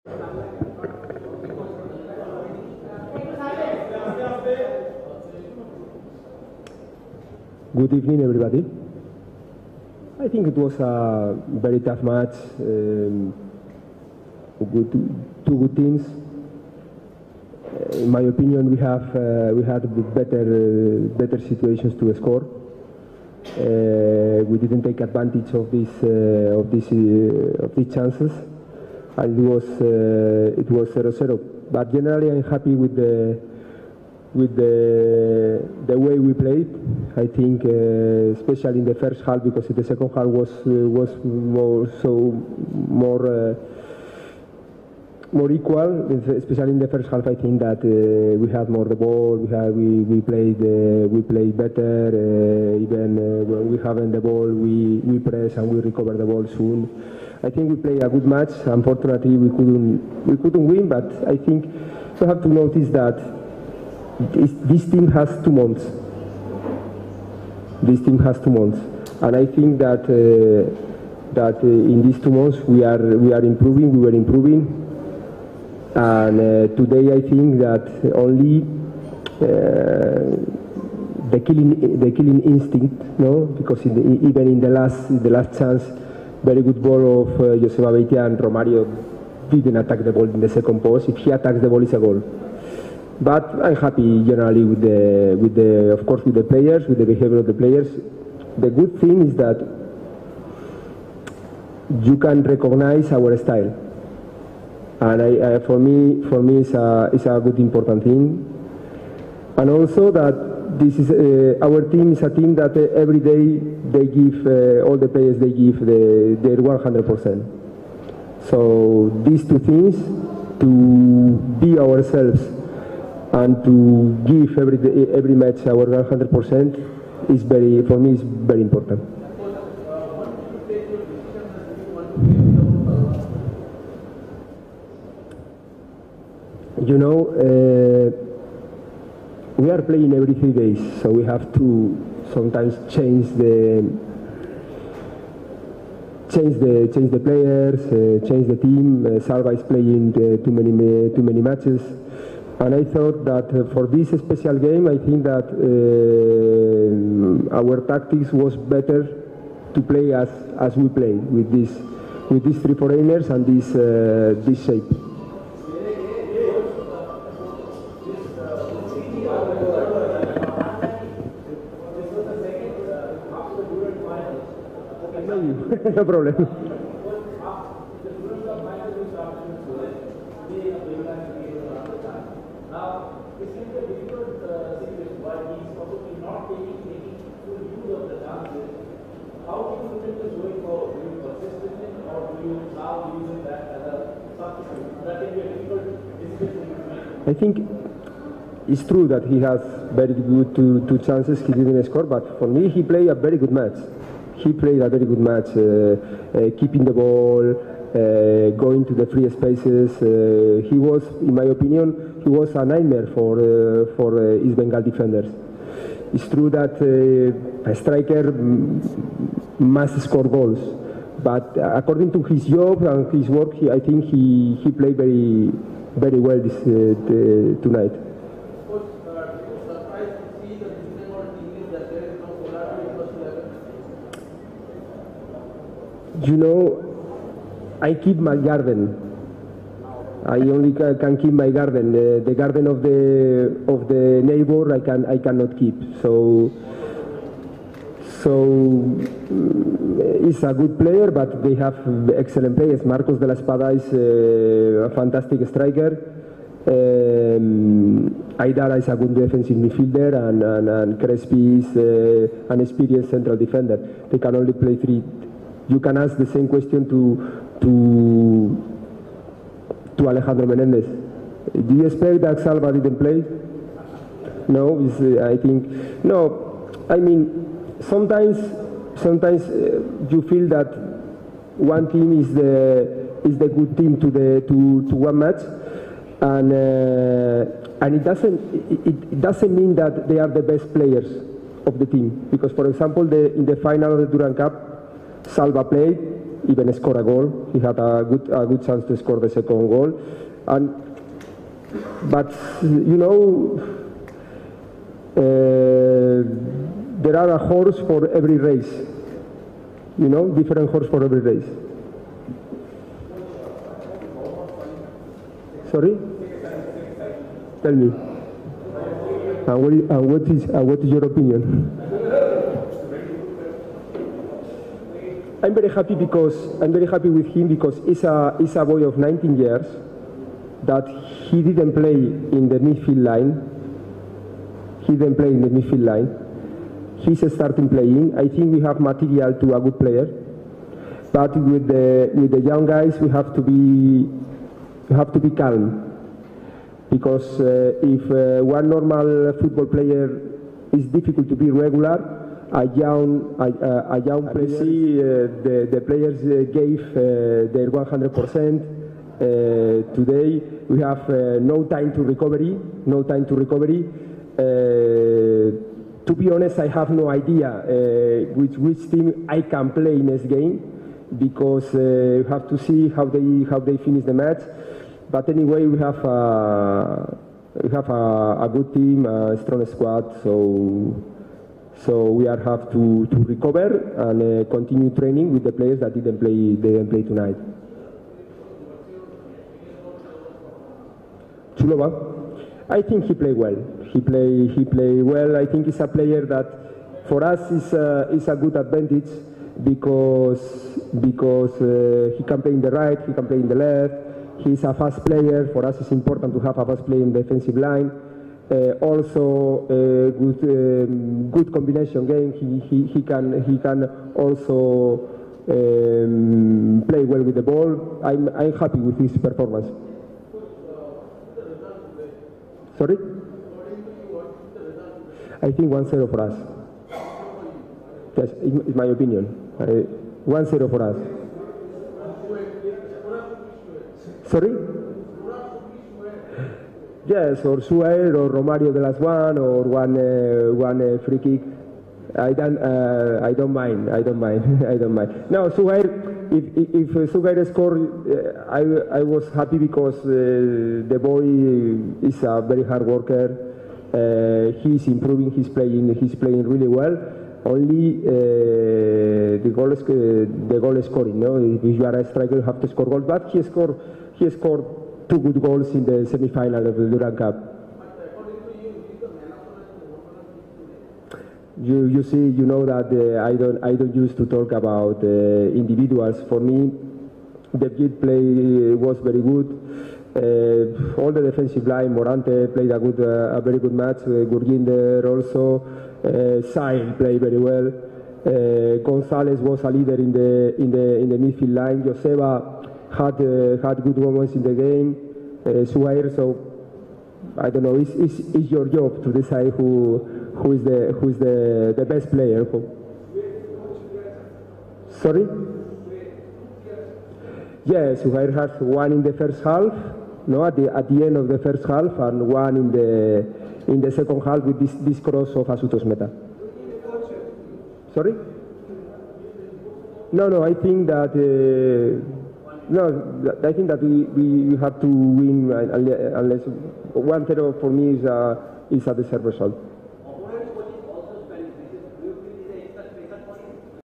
Good evening, everybody. I think it was a very tough match. Two good teams. In my opinion, we had better situations to score. We didn't take advantage of these chances, and it was 0-0. But generally, I'm happy with the way we played. I think, especially in the first half, because the second half was more equal. Especially in the first half, I think that we had more the ball. We played better. Even when we haven't the ball, we press and we recover the ball soon. I think we played a good match. Unfortunately, we couldn't win. But I think you have to notice that this team has 2 months. This team has 2 months, and I think that in these 2 months we are improving. We were improving, and today I think that only the killing instinct, no, because even in the last chance, very good ball of Joseba Beitia, and Romario didn't attack the ball in the second post. If he attacks the ball, it's a goal. But I'm happy generally with the players, with the behavior of the players. The good thing is that you can recognize our style, and for me it's a good important thing. And also that this is our team is a team that every day they give all the players give their 100%. So these two things, to be ourselves and to give every match our 100% is for me very important. You know, we are playing every 3 days, so we have to sometimes change the players, change the team. Salva is playing too many matches. And I thought that for this special game, I think that our tactics was better to play as we play with these 3 foreigners and this shape. No problem. I think it's true that he has very good two chances. He didn't score, but for me, he played a very good match. He played a very good match, keeping the ball, going to the free spaces. He was, in my opinion, he was a nightmare for East Bengal defenders. It's true that a striker must score goals, but according to his job and his work, I think he played very well tonight. You know, I keep my garden. I only can keep my garden. The garden of the neighbor I cannot keep. So he's a good player, but they have excellent players. Marcos de la Espada is a fantastic striker. Aidara is a good defensive midfielder, and Crespi is an experienced central defender. They can only play 3. You can ask the same question to Alejandro Menendez. Do you expect that Salva didn't play? No, I think no. I mean, sometimes you feel that one team is the good team to one match, and it doesn't mean that they are the best players of the team, because for example in the final of the Durand Cup, Salva played, even score a goal. He had a good chance to score the second goal, but you know, there are a horse for every race. You know, different horse for every race. Sorry? Tell me. And what is your opinion? I'm very happy with him because he's a boy of 19 years that he didn't play in the midfield line. He's starting playing. I think we have material to a good player, but with the young guys we have to be calm, because if one normal football player is difficult to be regular, a young player, the players gave their 100%. Today we have no time to recovery. To be honest, I have no idea which team I can play next game, because we have to see how they finish the match. But anyway, we have a good team, a strong squad, so we have to recover and continue training with the players that didn't play tonight. Chulova, I think he played well. He played well. I think he's a player that for us is a good advantage, because he can play in the right, he can play in the left. He's a fast player. For us, it's important to have a fast player in the defensive line. Also, good combination game. He can also play well with the ball. I'm happy with his performance. Sorry? I think 1-0 for us. Yes, it's my opinion. 1-0 for us. Sorry? Yes, or Suaire or Romario the last one, or one free kick. I don't mind. No, Suaire. If Suaire scored, I was happy, because the boy is a very hard worker. He's improving. He's playing really well. Only the goal scoring. No, if you are a striker, you have to score goals. But he scored 2 good goals in the semi-final of the Durand Cup. You see, you know that I don't used to talk about individuals. For me, the kid play was very good. All the defensive line, Morante played a very good match. Gurjinder also. Sail played very well. Gonzalez was a leader in the midfield line. Joseba had good moments in the game. Suaire, so I don't know. It's your job to decide who is the best player. Sorry? Yes, Suaire has one in the first half. No, at the end of the first half, and one in the second half with this cross of Asutos Meta. Sorry? No, I think that we have to win, unless 1-0 for me is a deserved result.